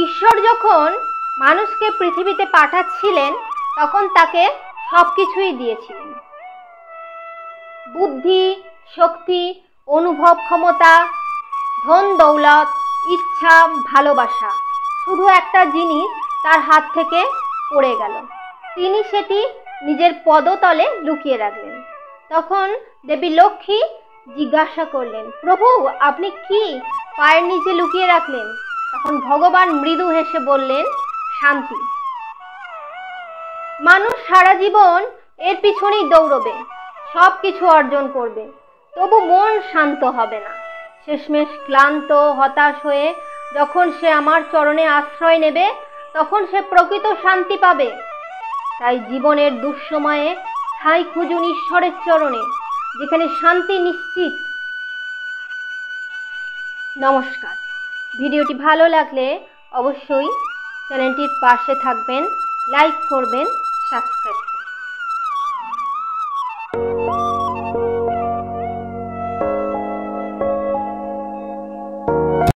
ঈশ্বর যখন মানুষকে পৃথিবীতে পাঠাচ্ছিলেন তখন তাকে সব কিছুই দিয়েছিলেন। বুদ্ধি, শক্তি, অনুভব ক্ষমতা, ধন দৌলত, ইচ্ছা, ভালোবাসা। শুধু একটা জিনিস তার হাত থেকে পড়ে গেল, তিনি সেটি নিজের পদতলে লুকিয়ে রাখলেন। তখন দেবী লক্ষ্মী জিজ্ঞাসা করলেন, প্রভু আপনি কি পায়ের নিচে লুকিয়ে রাখলেন? তখন ভগবান মৃদু হেসে বললেন, শান্তি। মানুষ সারা জীবন এর পিছনেই দৌড়বে, সব কিছু অর্জন করবে, তবু মন শান্ত হবে না। শেষমেশ ক্লান্ত হতাশ হয়ে যখন সে আমার চরণে আশ্রয় নেবে তখন সে প্রকৃত শান্তি পাবে। তাই জীবনের দুঃসময়ে ঠাঁই খুঁজুন ঈশ্বরের চরণে, যেখানে শান্তি নিশ্চিত। নমস্কার। ভিডিওটি ভালো লাগলে অবশ্যই চ্যানেলটির পাশে থাকবেন, লাইক করবেন, সাবস্ক্রাইব করবেন।